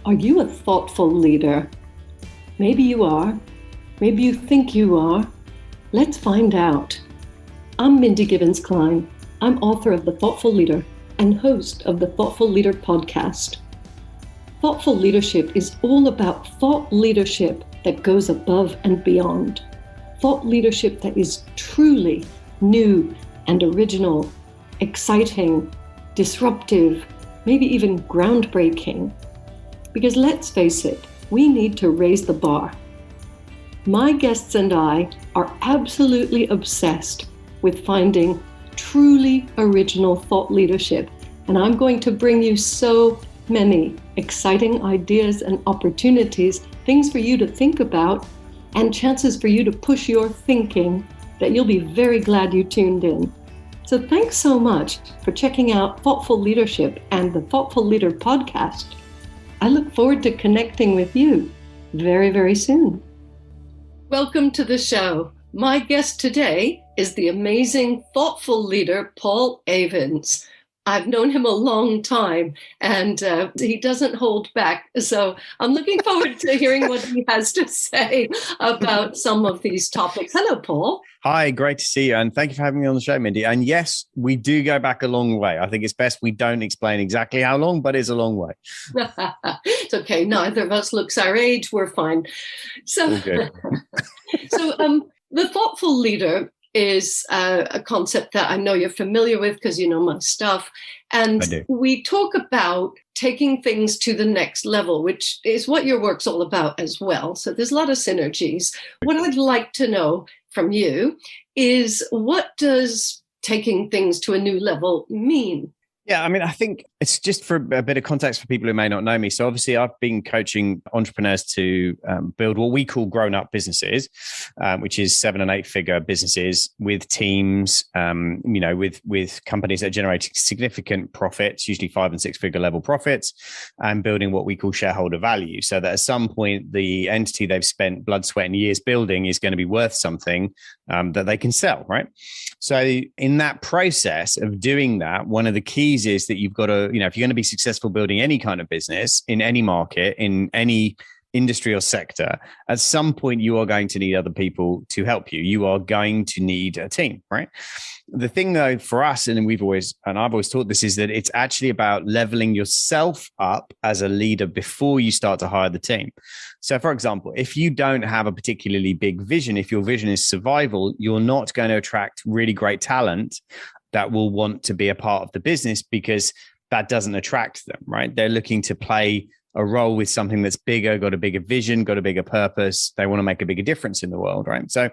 Are you a thoughtful leader? Maybe you are. Maybe you think you are. Let's find out. I'm Mindy Gibbins-Klein. I'm author of The Thoughtful Leader and host of the Thoughtful Leader podcast. Thoughtful leadership is all about thought leadership that goes above and beyond. Thought leadership that is truly new and original, exciting, disruptive, maybe even groundbreaking. Because let's face it, we need to raise the bar. My guests and I are absolutely obsessed with finding truly original thought leadership, and I'm going to bring you so many exciting ideas and opportunities, things for you to think about, and chances for you to push your thinking that you'll be very glad you tuned in. So thanks so much for checking out Thoughtful Leadership and the Thoughtful Leader podcast. I look forward to connecting with you very, very soon. Welcome to the show. My guest today is the amazing thoughtful leader, Paul Avins. I've known him a long time, and he doesn't hold back. So I'm looking forward to hearing what he has to say about some of these topics. Hello, Paul. Hi, great to see you. And thank you for having me on the show, Mindy. And yes, we do go back a long way. I think it's best we don't explain exactly how long, but it's a long way. It's okay. Neither of us looks our age. We're fine. So, okay. The thoughtful leader is a concept that I know you're familiar with because you know my stuff. And we talk about taking things to the next level, which is what your work's all about as well. So there's a lot of synergies. What I'd like to know from you is, what does taking things to a new level mean? Yeah, I mean, I think it's just for a bit of context for people who may not know me. So obviously, I've been coaching entrepreneurs to build what we call grown-up businesses, which is 7- and 8-figure businesses with teams, with companies that are generating significant profits, usually 5- and 6-figure level profits, and building what we call shareholder value. So that at some point, the entity they've spent blood, sweat, and years building is going to be worth something that they can sell, right? So in that process of doing that, one of the keys is that you've got to, if you're going to be successful building any kind of business in any market, in any industry or sector, at some point you are going to need other people to help you. You are going to need a team, right? The thing though for us, and I've always taught this, is that it's actually about leveling yourself up as a leader before you start to hire the team. So for example, if you don't have a particularly big vision, if your vision is survival, you're not going to attract really great talent that will want to be a part of the business, because that doesn't attract them, right? They're looking to play a role with something that's bigger, got a bigger vision, got a bigger purpose. They want to make a bigger difference in the world, right? So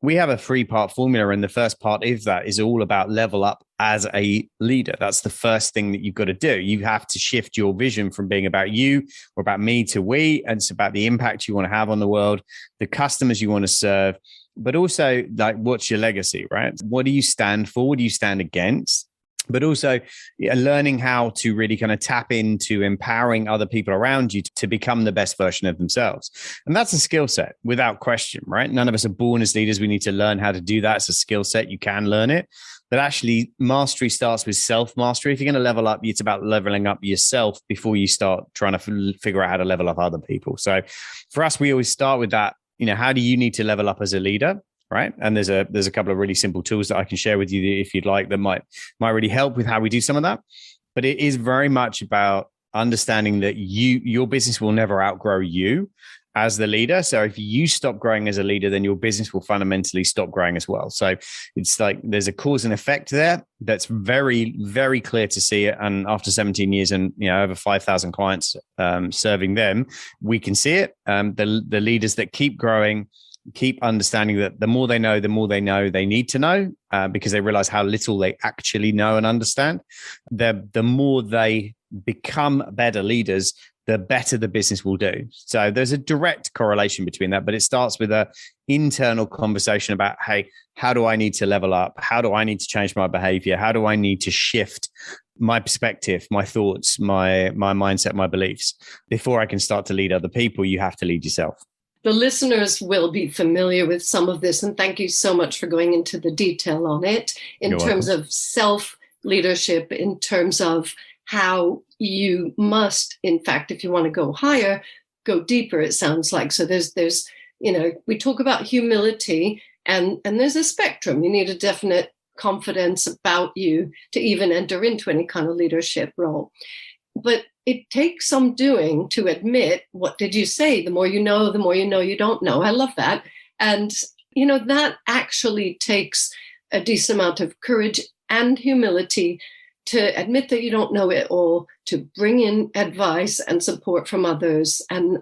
we have a 3-part formula, and the first part of that is all about level up as a leader. That's the first thing that you've got to do. You have to shift your vision from being about you or about me to we, and it's about the impact you want to have on the world, the customers you want to serve, but also like, what's your legacy, right? What do you stand for? What do you stand against? But also learning how to really kind of tap into empowering other people around you to become the best version of themselves. And that's a skill set without question, right? None of us are born as leaders. We need to learn how to do that. It's a skill set. You can learn it. But actually, mastery starts with self-mastery. If you're going to level up, it's about leveling up yourself before you start trying to figure out how to level up other people. So for us, we always start with that. How do you need to level up as a leader? Right. And there's a couple of really simple tools that I can share with you if you'd like, that might really help with how we do some of that. But it is very much about understanding that your business will never outgrow you as the leader. So if you stop growing as a leader, then your business will fundamentally stop growing as well. So it's like there's a cause and effect there that's very, very clear to see it. And after 17 years and over 5,000 clients serving them, we can see it. The leaders that keep growing, keep understanding that the more they know they need to know, because they realize how little they actually know and understand. The more they become better leaders, the better the business will do. So there's a direct correlation between that, but it starts with a internal conversation about, hey, how do I need to level up? How do I need to change my behavior? How do I need to shift my perspective, my thoughts, my mindset, my beliefs? Before I can start to lead other people, you have to lead yourself. The listeners will be familiar with some of this, and thank you so much for going into the detail on it in terms of self-leadership, in terms of how you must, in fact, if you want to go higher, go deeper, it sounds like. So there's we talk about humility, and there's a spectrum. You need a definite confidence about you to even enter into any kind of leadership role. But it takes some doing to admit, what did you say? The more you know you don't know. I love that. And, that actually takes a decent amount of courage and humility to admit that you don't know it all, to bring in advice and support from others. And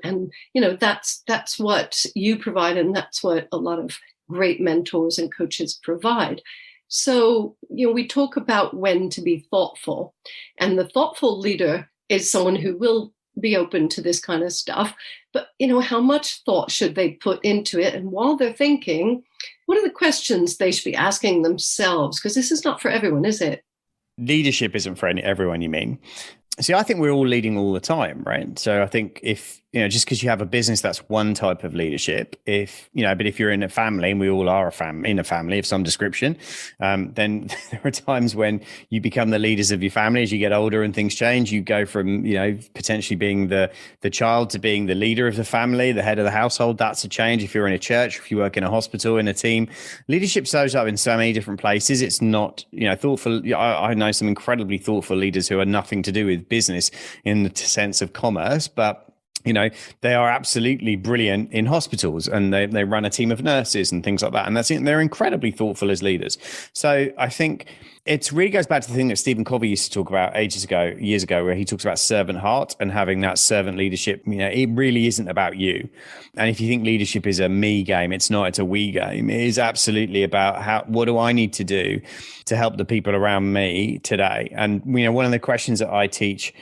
that's what you provide. And that's what a lot of great mentors and coaches provide. So, we talk about when to be thoughtful, and the thoughtful leader is someone who will be open to this kind of stuff. But, how much thought should they put into it? And while they're thinking, what are the questions they should be asking themselves? Because this is not for everyone, is it? Leadership isn't for everyone, you mean? See, I think we're all leading all the time, right? So I think if, just because you have a business, that's one type of leadership. But if you're in a family, and we all are in a family of some description, then there are times when you become the leaders of your family as you get older and things change. You go from, potentially being the child to being the leader of the family, the head of the household. That's a change. If you're in a church, if you work in a hospital, in a team, leadership shows up in so many different places. It's not, thoughtful. I know some incredibly thoughtful leaders who are nothing to do with business in the sense of commerce, but they are absolutely brilliant in hospitals, and they run a team of nurses and things like that. And they're incredibly thoughtful as leaders. So I think it really goes back to the thing that Stephen Covey used to talk about years ago, where he talks about servant heart and having that servant leadership. It really isn't about you. And if you think leadership is a me game, it's not, it's a we game. It is absolutely about what do I need to do to help the people around me today? And, one of the questions that I teach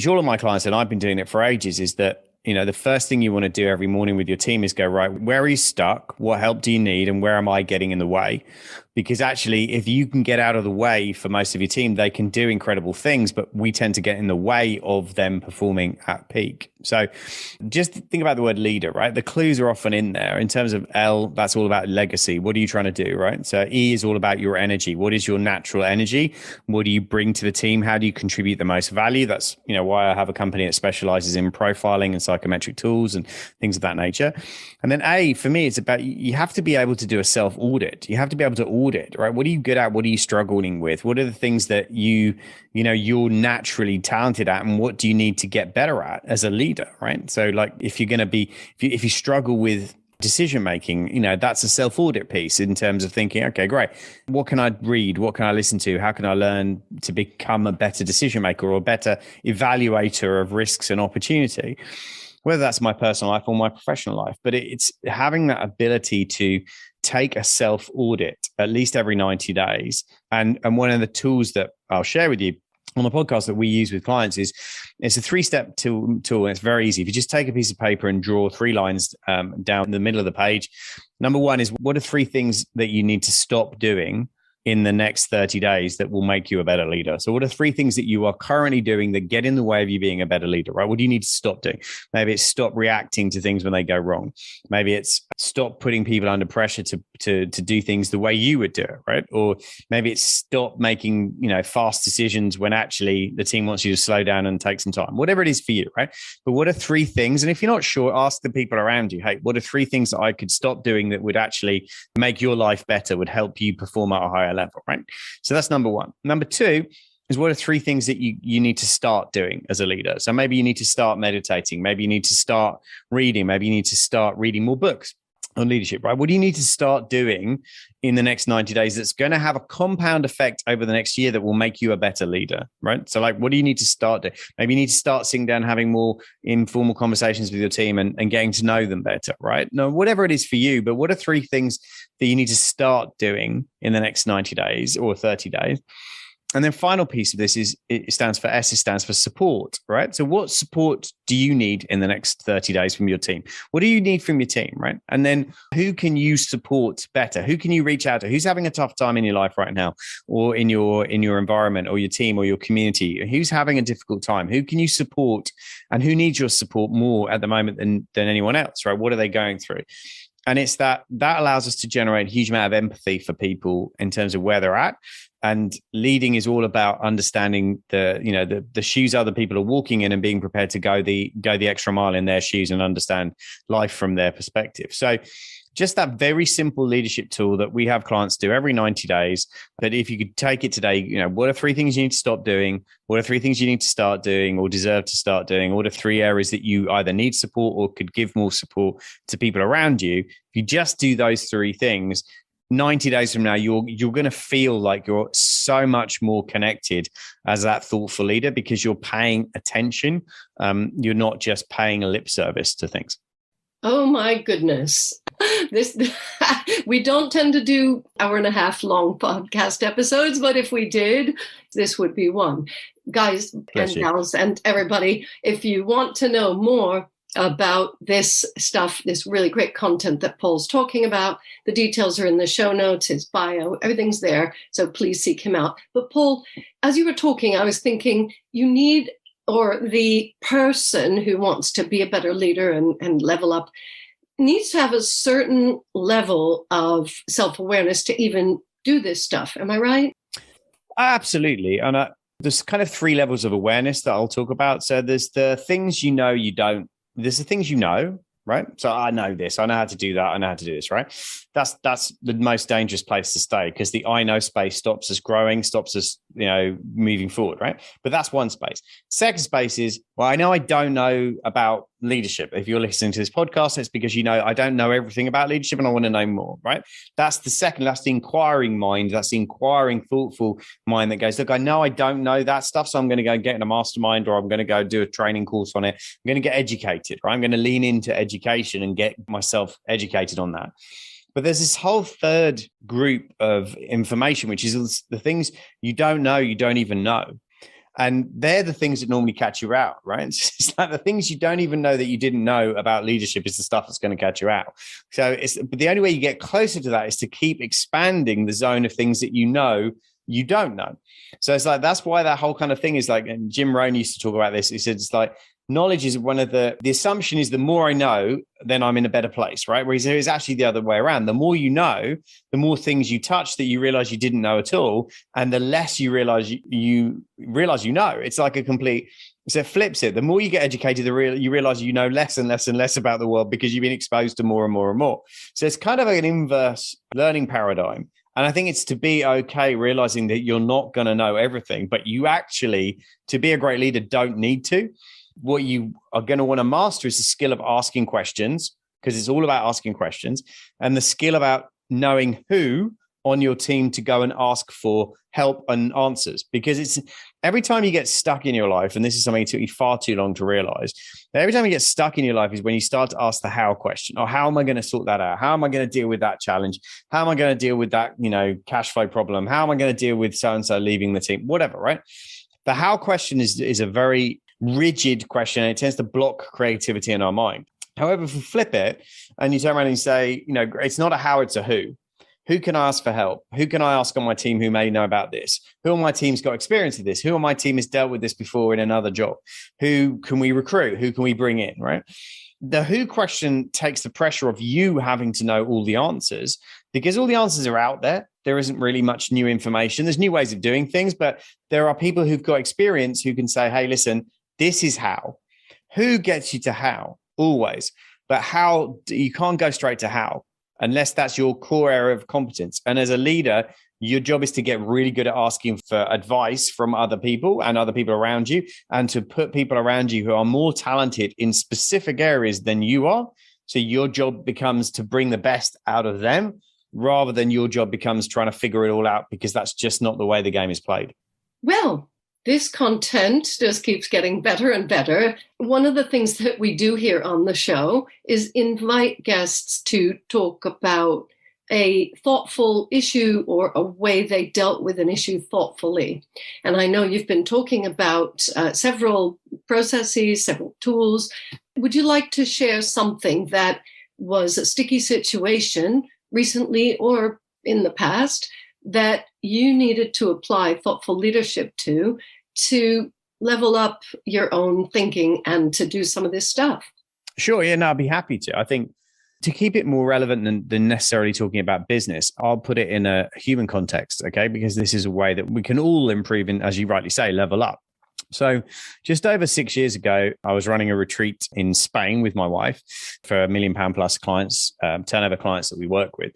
all of my clients, and I've been doing it for ages, is that, the first thing you want to do every morning with your team is go, right, where are you stuck? What help do you need? And where am I getting in the way? Because actually, if you can get out of the way for most of your team, they can do incredible things, but we tend to get in the way of them performing at peak. So just think about the word leader, right? The clues are often in there. In terms of L, that's all about legacy. What are you trying to do, right? So E is all about your energy. What is your natural energy? What do you bring to the team? How do you contribute the most value? That's, why I have a company that specializes in profiling and psychometric tools and things of that nature. And then A, for me, it's about, you have to be able to do a self-audit. You have to be able to audit, right? What are you good at? What are you struggling with? What are the things that you're naturally talented at, and what do you need to get better at as a leader, right? So like if you struggle with decision making, that's a self-audit piece in terms of thinking, okay, great. What can I read? What can I listen to? How can I learn to become a better decision maker or a better evaluator of risks and opportunity? Whether that's my personal life or my professional life, but it's having that ability to take a self-audit at least every 90 days. And one of the tools that I'll share with you on the podcast that we use with clients is it's a 3-step tool, and it's very easy. If you just take a piece of paper and draw 3 lines down the middle of the page, number 1 is, what are 3 things that you need to stop doing in the next 30 days that will make you a better leader? So what are 3 things that you are currently doing that get in the way of you being a better leader, right? What do you need to stop doing? Maybe it's stop reacting to things when they go wrong. Maybe it's stop putting people under pressure to do things the way you would do it, right? Or maybe it's stop making, fast decisions when actually the team wants you to slow down and take some time. Whatever it is for you, right? But what are 3 things? And if you're not sure, ask the people around you, hey, what are 3 things that I could stop doing that would actually make your life better, would help you perform at a higher level, right? So that's number 1. Number 2 is, what are 3 things that you need to start doing as a leader? So maybe you need to start meditating. Maybe you need to start reading. Maybe you need to start reading more books on leadership, right? What do you need to start doing in the next 90 days that's going to have a compound effect over the next year that will make you a better leader, right? So like, what do you need to start doing? Maybe you need to start sitting down, having more informal conversations with your team and getting to know them better, right? No, whatever it is for you, but what are 3 things that you need to start doing in the next 90 days or 30 days? And then final piece of this is, it stands for S, it stands for support, right? So what support do you need in the next 30 days from your team? What do you need from your team, right? And then who can you support better? Who can you reach out to? Who's having a tough time in your life right now, or in your environment or your team or your community? Who's having a difficult time? Who can you support, and who needs your support more at the moment than anyone else, right? What are they going through? And it's that allows us to generate a huge amount of empathy for people in terms of where they're at. And leading is all about understanding the shoes other people are walking in and being prepared to go the extra mile in their shoes and understand life from their perspective. So just that very simple leadership tool that we have clients do every 90 days. But if you could take it today, what are 3 things you need to stop doing? What are 3 things you need to start doing or deserve to start doing? What are 3 areas that you either need support or could give more support to people around you? If you just do those 3 things, 90 days from now, you're going to feel like you're so much more connected as that thoughtful leader because you're paying attention. You're not just paying a lip service to things. Oh my goodness. We don't tend to do 1.5 hour long podcast episodes, but if we did, this would be one. Guys and gals and everybody, if you want to know more about this stuff, this really great content that Paul's talking about, the details are in the show notes, his bio, everything's there. So please seek him out. But Paul, as you were talking, I was thinking the person who wants to be a better leader and level up needs to have a certain level of self-awareness to even do this stuff. Am I right? Absolutely. And there's kind of 3 levels of awareness that I'll talk about. So there's the things you don't. There's the things right? So I know this, I know how to do that, I know how to do this, right? That's the most dangerous place to stay because the I know space stops us growing, stops us, moving forward, right? But that's one space. Second space is, well, I know I don't know about leadership. If you're listening to this podcast, it's because I don't know everything about leadership and I want to know more, right? That's the second, that's the inquiring mind, that's the inquiring, thoughtful mind that goes, look, I know I don't know that stuff, so I'm going to go get in a mastermind or I'm going to go do a training course on it. I'm going to get educated, right? I'm going to lean into education and get myself educated on that. But there's this whole third group of information, which is the things you don't know, you don't even know. And they're the things that normally catch you out, right? It's like the things you don't even know that you didn't know about leadership is the stuff that's going to catch you out. So but the only way you get closer to that is to keep expanding the zone of things that you don't know. So it's like, that's why that whole kind of thing is like, and Jim Rohn used to talk about this. He said, it's like, knowledge is one of the assumption is the more I know, then I'm in a better place, right? Whereas it's actually the other way around. The more you know, the more things you touch that you realize you didn't know at all. And the less you realize you know. It's like so it flips it. The more you get educated, you realize you know less and less and less about the world because you've been exposed to more and more and more. So it's kind of like an inverse learning paradigm. And I think it's to be okay realizing that you're not going to know everything, but you actually, to be a great leader, don't need to. What you are going to want to master is the skill of asking questions, because it's all about asking questions, and the skill about knowing who on your team to go and ask for help and answers. Because it's every time you get stuck in your life, and this is something that took you far too long to realize, every time you get stuck in your life is when you start to ask the how question, or how am I going to sort that out? How am I going to deal with that challenge? How am I going to deal with that, cash flow problem? How am I going to deal with so-and-so leaving the team? Whatever, right? The how question is a very rigid question, and it tends to block creativity in our mind. However, if we flip it and you turn around and say, it's not a how, it's a who. Who can I ask for help? Who can I ask on my team who may know about this? Who on my team's got experience with this? Who on my team has dealt with this before in another job? Who can we recruit? Who can we bring in, right? The who question takes the pressure of you having to know all the answers, because all the answers are out there. There isn't really much new information. There's new ways of doing things, but there are people who've got experience who can say, hey, listen, this is how. Who gets you to how? Always. But how, you can't go straight to how unless that's your core area of competence. And as a leader, your job is to get really good at asking for advice from other people and other people around you, and to put people around you who are more talented in specific areas than you are. So your job becomes to bring the best out of them, rather than your job becomes trying to figure it all out, because that's just not the way the game is played. Well, this content just keeps getting better and better. One of the things that we do here on the show is invite guests to talk about a thoughtful issue or a way they dealt with an issue thoughtfully. And I know you've been talking about several processes, several tools. Would you like to share something that was a sticky situation recently or in the past that you needed to apply thoughtful leadership to level up your own thinking and to do some of this stuff? Sure. Yeah, no, I'd be happy to. I think To keep it more relevant than necessarily talking about business, I'll put it in a human context, okay? Because this is a way that we can all improve and, as you rightly say, level up. So just over 6 years ago, I was running a retreat in Spain with my wife for £1 million plus clients, turnover clients that we work with.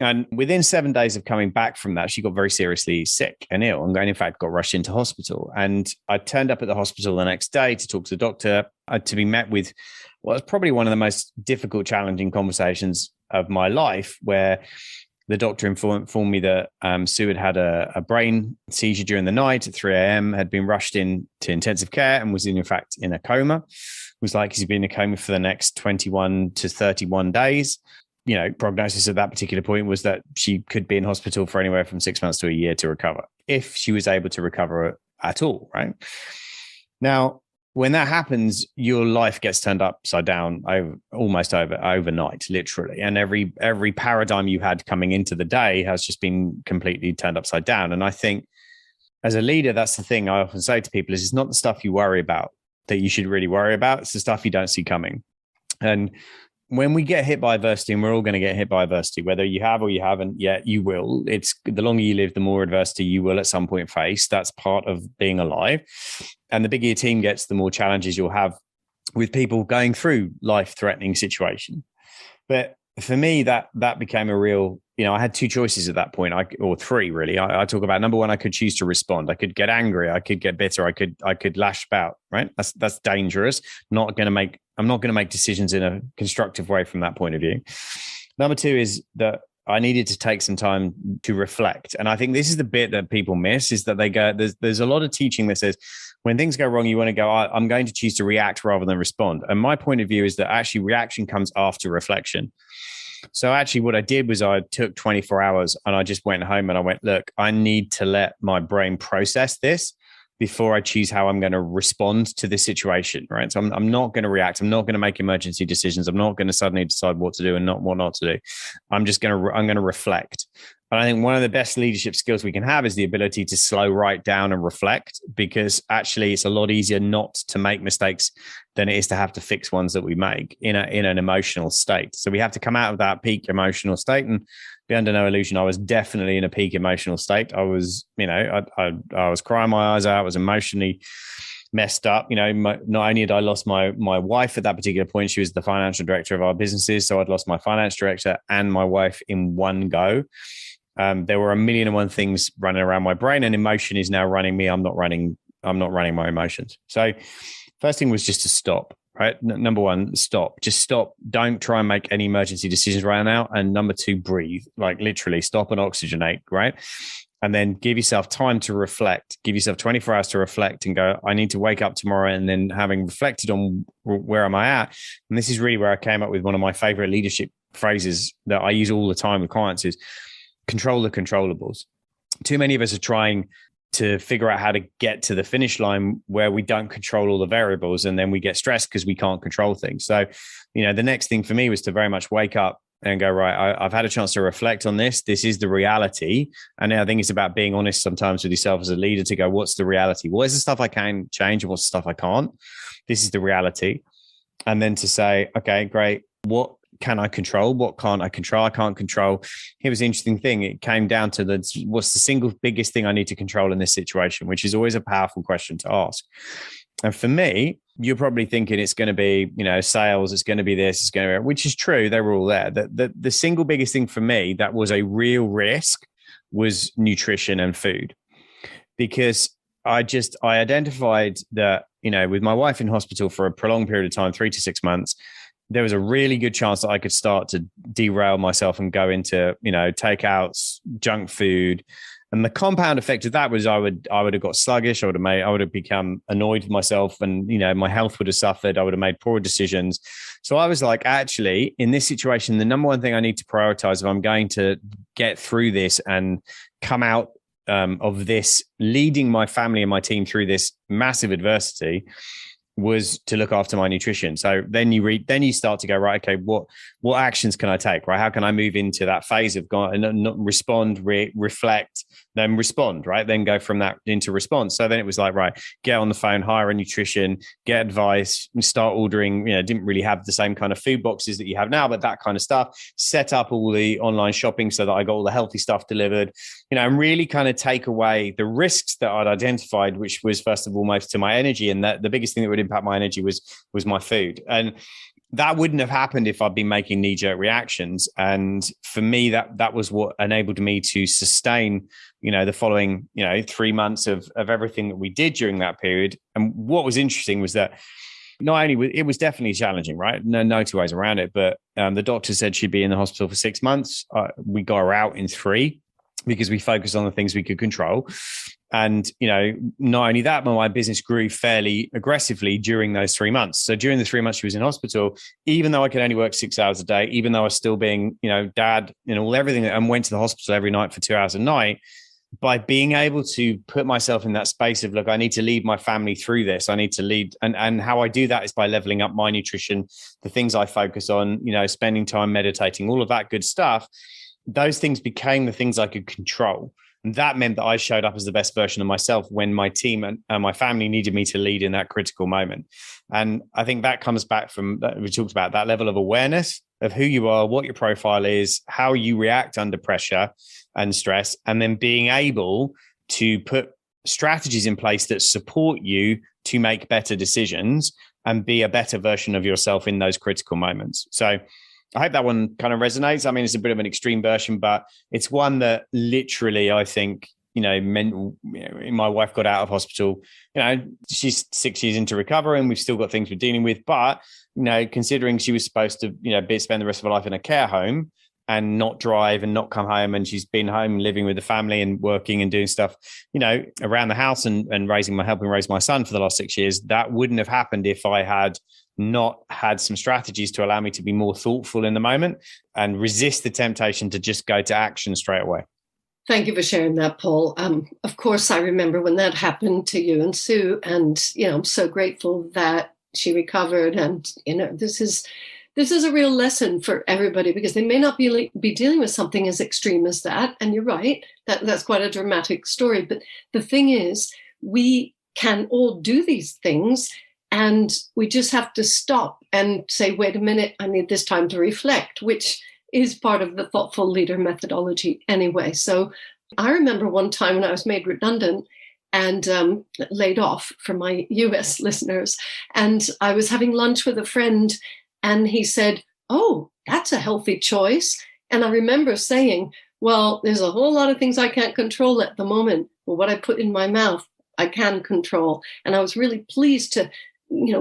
And within 7 days of coming back from that, she got very seriously sick and ill, and in fact got rushed into hospital. And I turned up at the hospital the next day to talk to the doctor, to be met with what was probably one of the most difficult, challenging conversations of my life, where the doctor informed me that Sue had a brain seizure during the night at 3 a.m., had been rushed into intensive care and was in fact in a coma. It was like he's been in a coma for the next 21 to 31 days. Prognosis at that particular point was that she could be in hospital for anywhere from 6 months to a year to recover, if she was able to recover at all, right? Now, when that happens, your life gets turned upside down overnight, literally. And every paradigm you had coming into the day has just been completely turned upside down. And I think as a leader, that's the thing I often say to people is it's not the stuff you worry about that you should really worry about. It's the stuff you don't see coming. And when we get hit by adversity, and we're all going to get hit by adversity, whether you have or you haven't yet, you will. It's the longer you live, the more adversity you will at some point face. That's part of being alive. And the bigger your team gets, the more challenges you'll have with people going through life-threatening situation. But for me, that became a real, I had two choices at that point, or three really. I talk about number one, I could choose to respond. I could get angry. I could get bitter. I could lash out. Right? That's dangerous. I'm not going to make decisions in a constructive way from that point of view. Number two is that I needed to take some time to reflect. And I think this is the bit that people miss, is that they go, there's a lot of teaching that says, when things go wrong, you want to go, I'm going to choose to react rather than respond. And my point of view is that actually reaction comes after reflection. So actually what I did was I took 24 hours and I just went home and I went, look, I need to let my brain process this before I choose how I'm going to respond to this situation, right? So I'm not going to react. I'm not going to make emergency decisions. I'm not going to suddenly decide what to do and what not to do. I'm going to reflect. And I think one of the best leadership skills we can have is the ability to slow right down and reflect, because actually it's a lot easier not to make mistakes than it is to have to fix ones that we make in an emotional state. So we have to come out of that peak emotional state, and be under no illusion, I was definitely in a peak emotional state. I was, I was crying my eyes out. I was emotionally messed up. Not only had I lost my wife at that particular point, she was the financial director of our businesses. So I'd lost my finance director and my wife in one go. There were 1,000,001 things running around my brain, and emotion is now running me. I'm not running my emotions. So first thing was just to stop. Right. Number one, stop. Just stop. Don't try and make any emergency decisions right now. And number two, breathe. Like literally stop and oxygenate. Right. And then give yourself time to reflect. Give yourself 24 hours to reflect and go, I need to wake up tomorrow. And then having reflected on where am I at? And this is really where I came up with one of my favorite leadership phrases that I use all the time with clients is control the controllables. Too many of us are trying to figure out how to get to the finish line where we don't control all the variables, and then we get stressed because we can't control things. So, the next thing for me was to very much wake up and go, right, I've had a chance to reflect on this. This is the reality. And I think it's about being honest sometimes with yourself as a leader to go, what's the reality? What is the stuff I can change and what's the stuff I can't? This is the reality. And then to say, okay, great. What can I control? What can't I control? I can't control. Here was the interesting thing. It came down to what's the single biggest thing I need to control in this situation, which is always a powerful question to ask. And for me, you're probably thinking it's going to be, sales, it's going to be this, it's going to be, which is true. They were all there. The single biggest thing for me that was a real risk was nutrition and food, because I identified that, with my wife in hospital for a prolonged period of time, 3 to 6 months, there was a really good chance that I could start to derail myself and go into, takeouts, junk food. And the compound effect of that was I would have got sluggish. I would have become annoyed with myself, and, my health would have suffered. I would have made poor decisions. So I was like, actually, in this situation, the number one thing I need to prioritize if I'm going to get through this and come out of this, leading my family and my team through this massive adversity, was to look after my nutrition. So then you start to go, right, okay, what actions can I take, right? How can I move into that phase of go and not respond, reflect, then respond, right? Then go from that into response. So then it was like, right, get on the phone, hire a nutrition, get advice, start ordering, didn't really have the same kind of food boxes that you have now, but that kind of stuff, set up all the online shopping so that I got all the healthy stuff delivered, and really kind of take away the risks that I'd identified, which was first of all, most to my energy. And that the biggest thing that would impact my energy was my food. And that wouldn't have happened if I'd been making knee-jerk reactions. And for me, that was what enabled me to sustain, the following, 3 months of everything that we did during that period. And what was interesting was that not only it was definitely challenging, right? No two ways around it. But the doctor said she'd be in the hospital for 6 months. We got her out in 3 because we focused on the things we could control. And, not only that, but my business grew fairly aggressively during those 3 months. So during the 3 months she was in hospital, even though I could only work 6 hours a day, even though I was still being, dad and everything, and went to the hospital every night for 2 hours a night, by being able to put myself in that space of, look, I need to lead my family through this. I need to lead. And how I do that is by leveling up my nutrition, the things I focus on, spending time meditating, all of that good stuff. Those things became the things I could control. And that meant that I showed up as the best version of myself when my team and my family needed me to lead in that critical moment. And I think that comes back from, we talked about that level of awareness of who you are, what your profile is, how you react under pressure and stress, and then being able to put strategies in place that support you to make better decisions and be a better version of yourself in those critical moments. So I hope that one kind of resonates. I mean, it's a bit of an extreme version, but it's one that literally, I think, my wife got out of hospital, she's 6 years into recovery and we've still got things we're dealing with. But, considering she was supposed to, spend the rest of her life in a care home and not drive and not come home, and she's been home living with the family and working and doing stuff, around the house and helping raise my son for the last 6 years, that wouldn't have happened if I had not had some strategies to allow me to be more thoughtful in the moment and resist the temptation to just go to action straight away. Thank you for sharing that, Paul. Of course, I remember when that happened to you and Sue, and I'm so grateful that she recovered. And this is a real lesson for everybody, because they may not be dealing with something as extreme as that. And you're right, that's quite a dramatic story. But the thing is, we can all do these things. And we just have to stop and say, wait a minute, I need this time to reflect, which is part of the thoughtful leader methodology anyway. So I remember one time when I was made redundant and laid off, for my US listeners, and I was having lunch with a friend and he said, oh, that's a healthy choice. And I remember saying, well, there's a whole lot of things I can't control at the moment, but what I put in my mouth, I can control. And I was really pleased to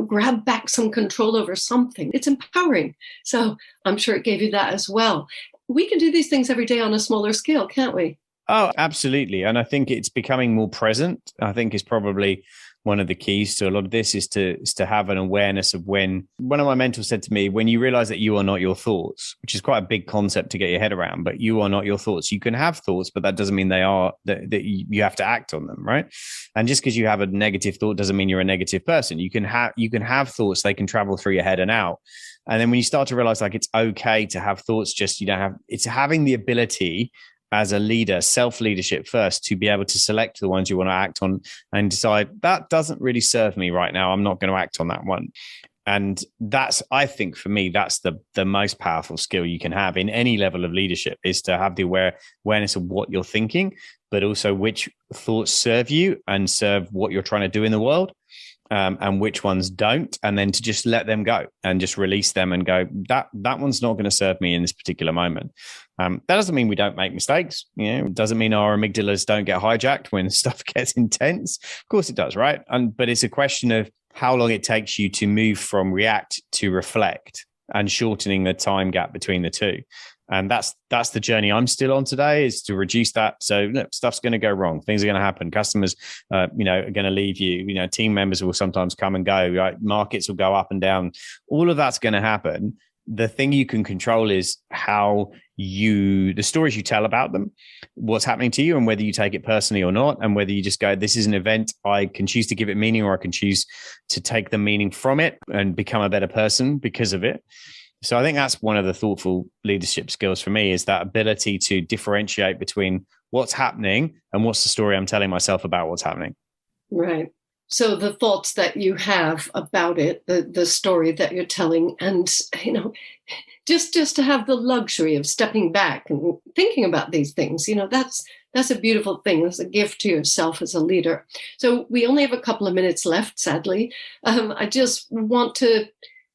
grab back some control over something. It's empowering. So I'm sure it gave you that as well. We can do these things every day on a smaller scale, can't we? Oh, absolutely. And I think it's becoming more present. I think is probably one of the keys to a lot of this is to have an awareness of when one of my mentors said to me, when you realize that you are not your thoughts, which is quite a big concept to get your head around, but you are not your thoughts. You can have thoughts, but that doesn't mean they are that you have to act on them, right? And just because you have a negative thought doesn't mean you're a negative person. You can have thoughts, they can travel through your head and out. And then when you start to realize like it's okay to have thoughts, just it's having the ability as a leader, self-leadership first, to be able to select the ones you want to act on and decide that doesn't really serve me right now. I'm not going to act on that one. And that's, I think for me, that's the most powerful skill you can have in any level of leadership, is to have the awareness of what you're thinking, but also which thoughts serve you and serve what you're trying to do in the world. And which ones don't, and then to just let them go and just release them and go, that one's not going to serve me in this particular moment. That doesn't mean we don't make mistakes. It doesn't mean our amygdalas don't get hijacked when stuff gets intense. Of course it does, right? But it's a question of how long it takes you to move from react to reflect and shortening the time gap between the two. And that's the journey I'm still on today, is to reduce that. So look, stuff's going to go wrong. Things are going to happen. Customers, are going to leave you. Team members will sometimes come and go. Right? Markets will go up and down. All of that's going to happen. the thing you can control is the stories you tell about them, what's happening to you, and whether you take it personally or not, and whether you just go, this is an event, I can choose to give it meaning, or I can choose to take the meaning from it and become a better person because of it. So I think that's one of the thoughtful leadership skills for me, is that ability to differentiate between what's happening and what's the story I'm telling myself about what's happening. Right. So the thoughts that you have about it, the story that you're telling, and, just to have the luxury of stepping back and thinking about these things, that's a beautiful thing. It's a gift to yourself as a leader. So we only have a couple of minutes left, sadly. I just want to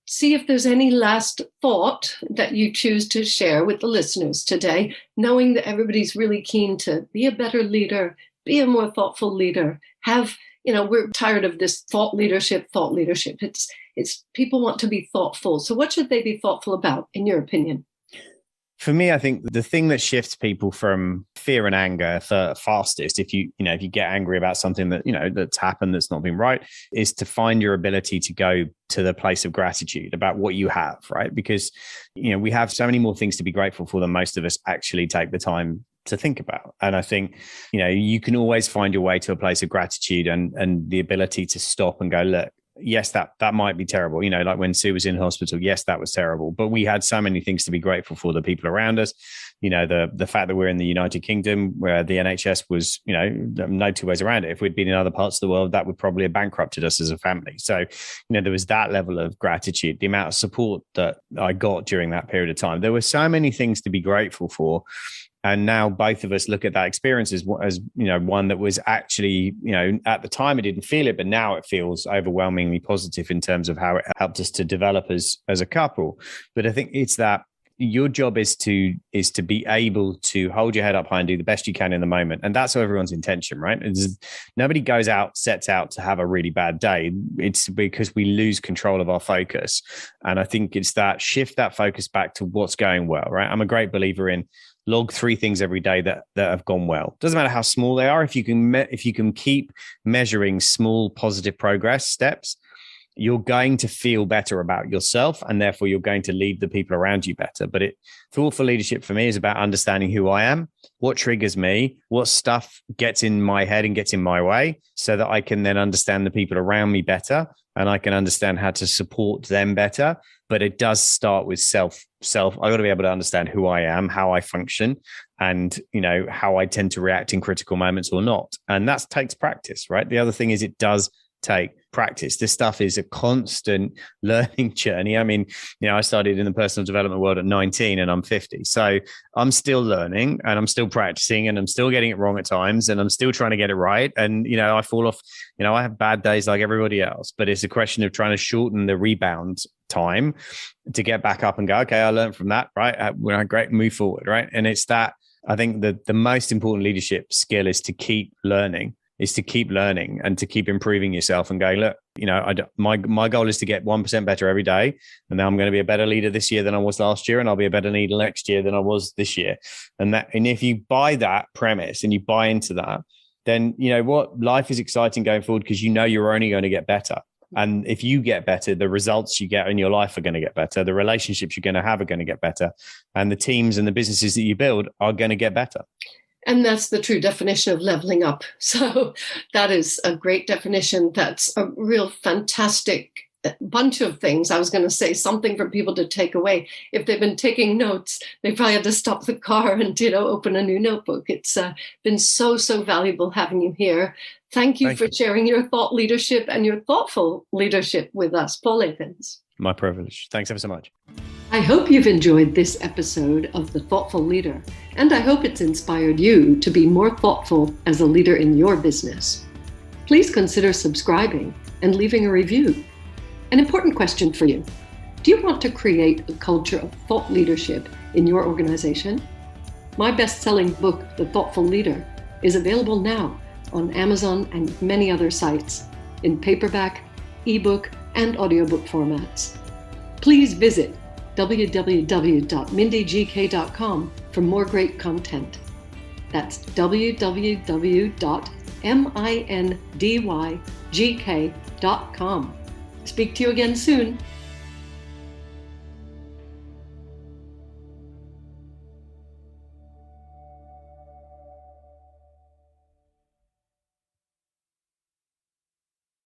see if there's any last thought that you choose to share with the listeners today, knowing that everybody's really keen to be a better leader, be a more thoughtful leader, we're tired of this thought leadership. It's people want to be thoughtful. So what should they be thoughtful about, in your opinion? For me, I think the thing that shifts people from fear and anger fastest, if you get angry about something that, that's happened, that's not been right, is to find your ability to go to the place of gratitude about what you have, right? Because, we have so many more things to be grateful for than most of us actually take the time to think about. And I think, you can always find your way to a place of gratitude and the ability to stop and go, look, yes, that might be terrible. Like when Sue was in hospital, yes, that was terrible. But we had so many things to be grateful for, the people around us, the fact that we're in the United Kingdom, where the NHS was, no two ways around it. If we'd been in other parts of the world, that would probably have bankrupted us as a family. So, there was that level of gratitude, the amount of support that I got during that period of time. There were so many things to be grateful for. And now both of us look at that experience as one that was actually, at the time I didn't feel it, but now it feels overwhelmingly positive in terms of how it helped us to develop as a couple. But I think it's that your job is to be able to hold your head up high and do the best you can in the moment. And that's everyone's intention, right? Nobody sets out to have a really bad day. It's because we lose control of our focus. And I think it's that shift that focus back to what's going well, right? I'm a great believer in log 3 things every day that have gone well. Doesn't matter how small they are. If you can keep measuring small positive progress steps, you're going to feel better about yourself, and therefore you're going to leave the people around you better. But thoughtful leadership for me is about understanding who I am, what triggers me, what stuff gets in my head and gets in my way, so that I can then understand the people around me better, and I can understand how to support them better. But it does start with self. I got to be able to understand who I am, how I function, and how I tend to react in critical moments or not. And that takes practice, right? The other thing is it does take practice. This stuff is a constant learning journey. I mean, I started in the personal development world at 19 and I'm 50. So I'm still learning and I'm still practicing and I'm still getting it wrong at times and I'm still trying to get it right. And, I fall off, I have bad days like everybody else, but it's a question of trying to shorten the rebound time to get back up and go, okay, I learned from that, right? We're great, move forward, right? And it's that, I think that the most important leadership skill is to keep learning and to keep improving yourself and going, look, my goal is to get 1% better every day. And now I'm going to be a better leader this year than I was last year. And I'll be a better leader next year than I was this year. And if you buy that premise and you buy into that, then life is exciting going forward because you're only going to get better. And if you get better, the results you get in your life are going to get better. The relationships you're going to have are going to get better. And the teams and the businesses that you build are going to get better. And that's the true definition of leveling up. So that is a great definition. That's a real fantastic bunch of things. I was going to say something for people to take away. If they've been taking notes, they probably had to stop the car and, open a new notebook. It's been so valuable having you here. Thank you for sharing your thought leadership and your thoughtful leadership with us, Paul Avins. My privilege. Thanks ever so much. I hope you've enjoyed this episode of The Thoughtful Leader, and I hope it's inspired you to be more thoughtful as a leader in your business. Please consider subscribing and leaving a review. An important question for you. Do you want to create a culture of thought leadership in your organization? My best-selling book, The Thoughtful Leader, is available now on Amazon and many other sites in paperback, ebook, and audiobook formats. Please visit www.mindygk.com for more great content. That's www.mindygk.com. Speak to you again soon.